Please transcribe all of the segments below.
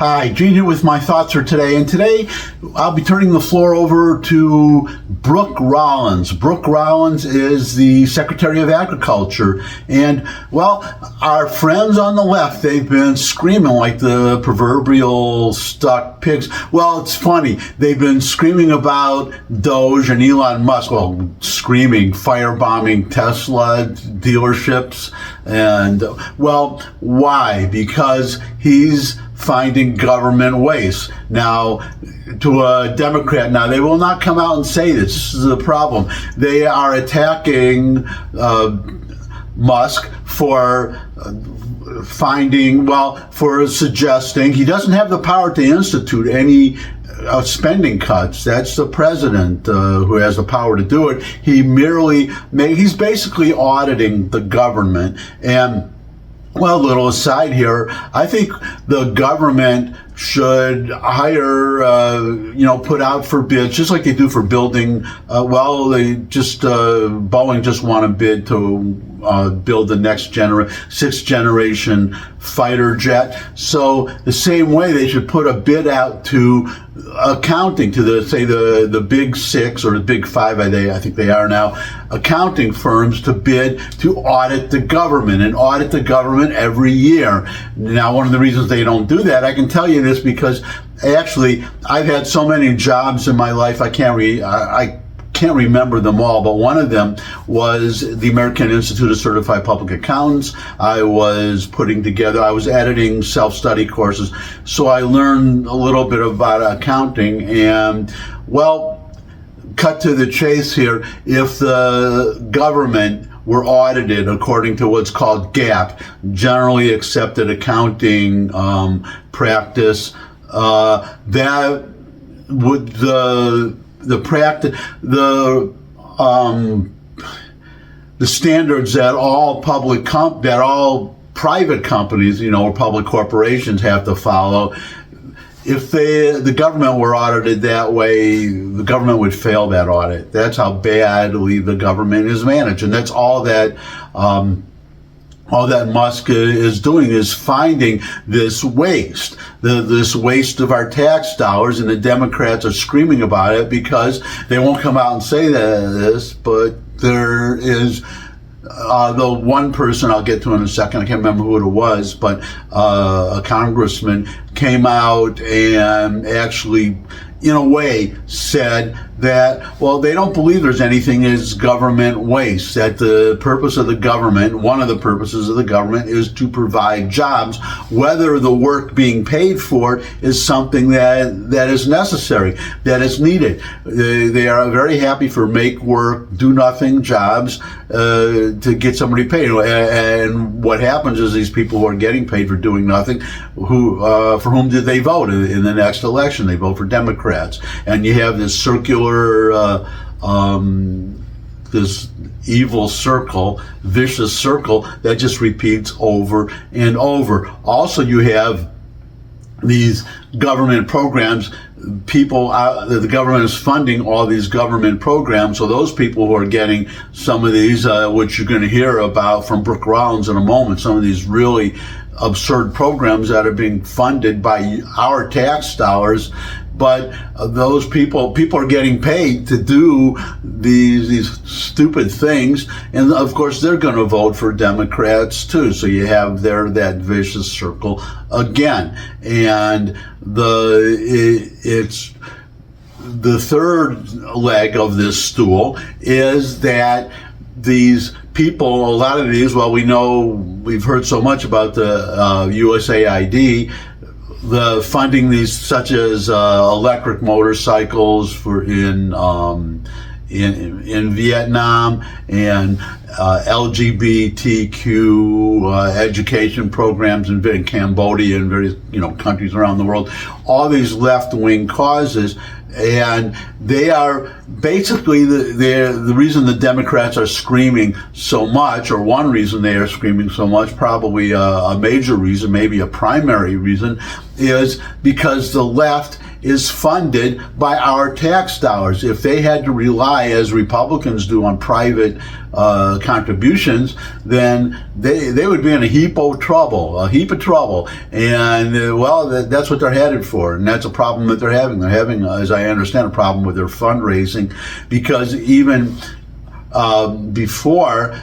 Hi, Gene here with my thoughts for today. And today I'll be turning the floor over to Brooke Rollins. Brooke Rollins is the Secretary of Agriculture. And, well, our friends on the left, they've been screaming like the proverbial stuck pigs. Well, it's funny. They've been screaming about Doge and Elon Musk. Well, screaming, firebombing Tesla dealerships. And, well, why? Because he's finding government waste. Now, to a Democrat, now they will not come out and say this. This is the problem. They are attacking Musk for for suggesting he doesn't have the power to institute any spending cuts. That's the president who has the power to do it. He's basically auditing the government. And, well, little aside here, I think the government should hire, put out for bids, just like they do for building. Boeing just won a bid to build the next sixth generation fighter jet. So the same way they should put a bid out to accounting, to the big six or the big five, I think they are now, accounting firms to bid to audit the government every year. Now, one of the reasons they don't do that, I can tell you this because actually I've had so many jobs in my life, I can't remember them all, but one of them was the American Institute of Certified Public Accountants. I was editing self-study courses, so I learned a little bit about accounting. And, well, cut to the chase here, if the government were audited according to what's called GAAP, generally accepted accounting practice, that would the standards that all private companies, or public corporations have to follow. If the government were audited that way, the government would fail that audit. That's how badly the government is managed, and that's all that Musk is doing, is finding this waste, this waste of our tax dollars, and the Democrats are screaming about it because they won't come out and say this, but there is the one person I'll get to in a second, I can't remember who it was, but a congressman came out and actually, in a way, said that, well, they don't believe there's anything as government waste, that the purpose of the government, one of the purposes of the government, is to provide jobs, whether the work being paid for is something that is necessary, that is needed. They are very happy for make work, do nothing jobs to get somebody paid. And what happens is these people who are getting paid for doing nothing, for whom did they vote in the next election? They vote for Democrats. And you have this circular, this evil circle, vicious circle that just repeats over and over. Also, you have these government programs. The government is funding all these government programs, so those people who are getting some of these, which you're going to hear about from Brooke Rollins in a moment, some of these really absurd programs that are being funded by our tax dollars. But those people are getting paid to do these stupid things, and of course they're going to vote for Democrats too. So you have that vicious circle again, and it's the third leg of this stool is that these people, a lot of these, well, we've heard so much about the USAID. The funding these, such as electric motorcycles in Vietnam, and LGBTQ education programs in Cambodia and various countries around the world. All these left-wing causes, and they are basically the reason the Democrats are screaming so much, or one reason they are screaming so much, probably a major reason, maybe a primary reason, is because the left is funded by our tax dollars. If they had to rely, as Republicans do, on private contributions, then they would be in a heap of trouble. And that's what they're headed for, and that's a problem that they're having. They're having, as I understand, a problem with their fundraising, because even before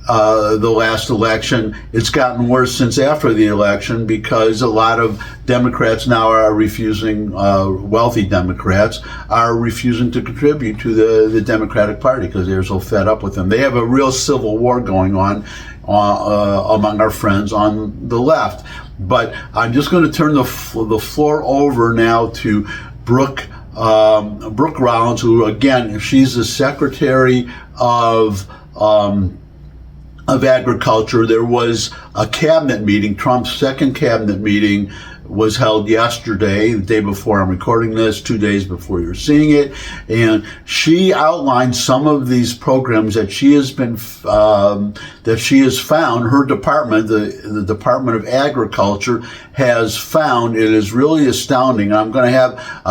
the last election, it's gotten worse since after the election, because a lot of Democrats now are refusing, wealthy Democrats are refusing to contribute to the Democratic Party because they're so fed up with them. They have a real civil war going on among our friends on the left. But I'm just going to turn the floor over now to Brooke Rollins, who, again, she's the Secretary of Agriculture. There was a cabinet meeting. Trump's second cabinet meeting was held yesterday, the day before I'm recording this, 2 days before you're seeing it, and she outlined some of these programs that she has found. Her department, the Department of Agriculture, has found. It is really astounding. I'll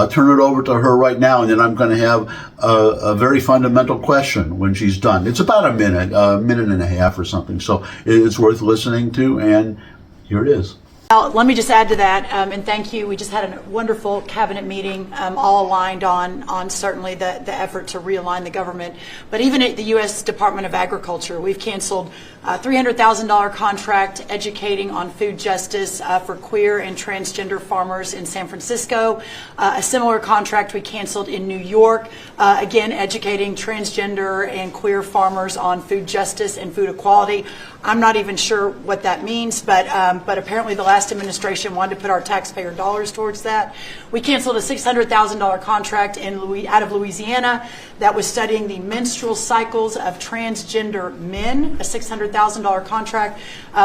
turn it over to her right now, and then I'm going to have a very fundamental question when she's done. It's about a minute and a half or something, so it's worth listening to, and here it is. Let me just add to that, and thank you. We just had a wonderful cabinet meeting, all aligned on certainly the effort to realign the government. But even at the U.S. Department of Agriculture, we've canceled a $300,000 contract educating on food justice for queer and transgender farmers in San Francisco. A similar contract we canceled in New York, again educating transgender and queer farmers on food justice and food equality. I'm not even sure what that means, but apparently the last administration wanted to put our taxpayer dollars towards that. We canceled a $600,000 contract out of Louisiana that was studying the menstrual cycles of transgender men, a $600,000 contract.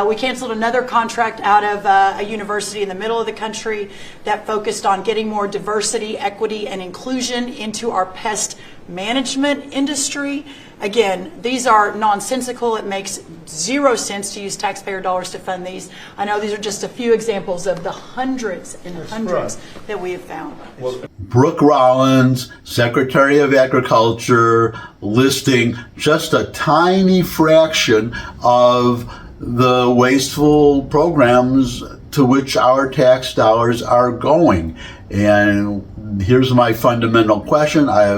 We canceled another contract out of a university in the middle of the country that focused on getting more diversity, equity, and inclusion into our pest management industry. Again, these are nonsensical. It makes zero sense to use taxpayer dollars to fund these. I know these are just a few examples of the hundreds and hundreds that we have found. Brooke Rollins, Secretary of Agriculture, listing just a tiny fraction of the wasteful programs to which our tax dollars are going. And here's my fundamental question. I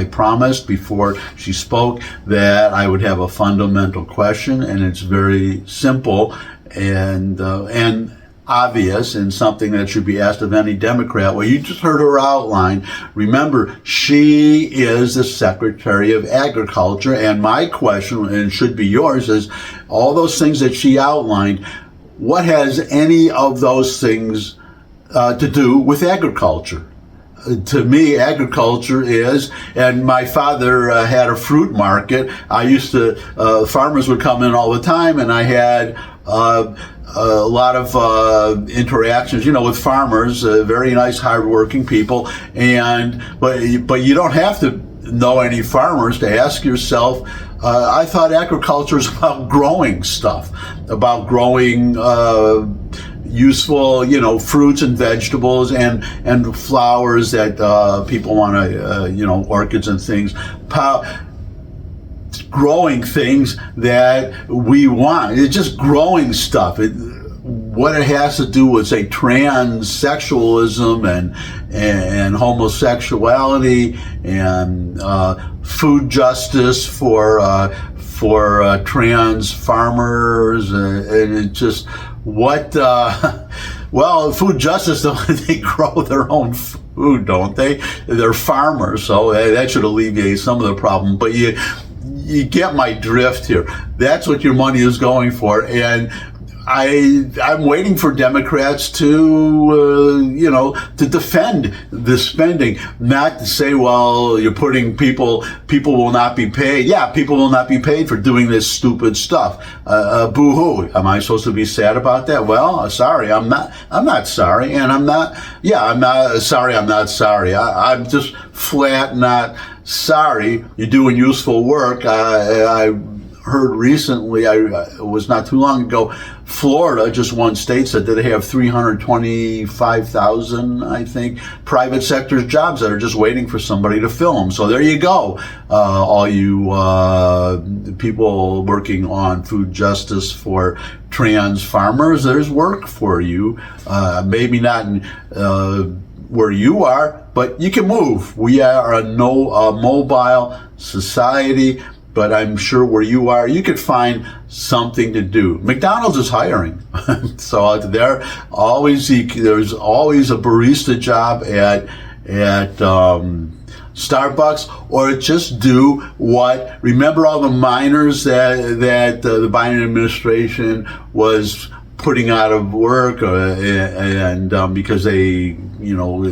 promised before she spoke that I would have a fundamental question, and it's very simple and obvious, and something that should be asked of any Democrat. Well, you just heard her outline. Remember, she is the Secretary of Agriculture, and my question, and it should be yours, is all those things that she outlined, what has any of those things to do with agriculture? To me, agriculture is, and my father had a fruit market. I used to, farmers would come in all the time, and I had a lot of interactions, with farmers, very nice, hardworking people. But you don't have to know any farmers to ask yourself. I thought agriculture is about growing stuff, about growing useful, fruits and vegetables and flowers that people want to, orchids and things, growing things that we want. It's just growing stuff. What it has to do with, say, transsexualism and homosexuality and food justice for trans farmers, and it just food justice, they grow their own food, don't they? They're farmers, so that should alleviate some of the problem. But you get my drift here. That's what your money is going for, and I'm waiting for Democrats to, to defend the spending, not to say, well, you're putting people will not be paid. Yeah, people will not be paid for doing this stupid stuff. Boo-hoo. Am I supposed to be sad about that? Well, sorry, I'm not sorry. And I'm not sorry. I'm just flat not sorry. You're doing useful work. heard recently, it was not too long ago, Florida, just one state, said that they have 325,000, I think, private sector jobs that are just waiting for somebody to fill them. So there you go, all you people working on food justice for trans farmers. There's work for you. Maybe not in, where you are, but you can move. We are a mobile society. But I'm sure where you are, you could find something to do. McDonald's is hiring. So there's always a barista job at Starbucks, or just do remember all the miners that the Biden administration was putting out of work, because they,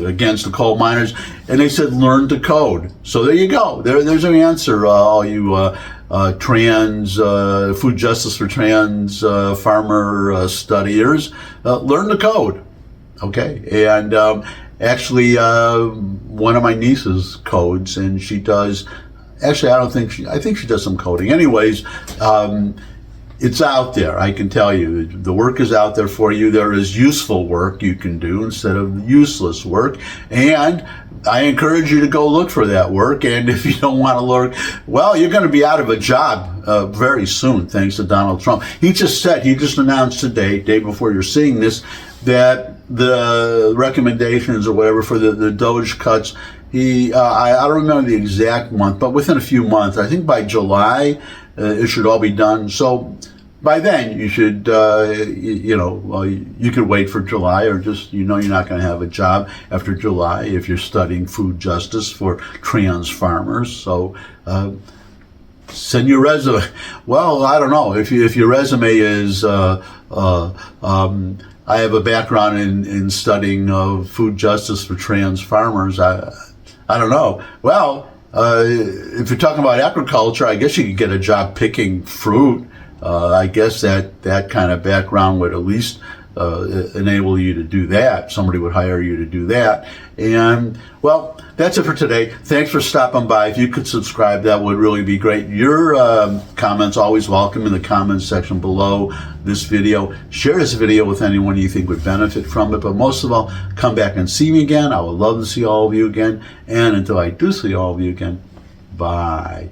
against the coal miners, and they said learn to code. So there you go. There's an answer, all you trans food justice for trans farmer studiers. Learn to code, okay? And actually, one of my nieces codes, and she does. Actually, I think she does some coding. Anyways. It's out there, I can tell you. The work is out there for you. There is useful work you can do instead of useless work. And I encourage you to go look for that work. And if you don't want to look, well, you're going to be out of a job very soon, thanks to Donald Trump. He just announced today, day before you're seeing this, that the recommendations or whatever for the Doge cuts, I don't remember the exact month, but within a few months, I think by July, it should all be done. So by then, you should, you could wait for July, or just, you're not going to have a job after July if you're studying food justice for trans farmers. So send your resume. Well, I don't know. If your resume is, I have a background in studying food justice for trans farmers. I don't know. Well, if you're talking about agriculture, I guess you could get a job picking fruit. I guess that kind of background would at least enable you to do that. Somebody would hire you to do that. And, well, that's it for today. Thanks for stopping by. If you could subscribe, that would really be great. Your comments always welcome in the comments section below this video. Share this video with anyone you think would benefit from it. But most of all, come back and see me again. I would love to see all of you again. And until I do see all of you again, bye.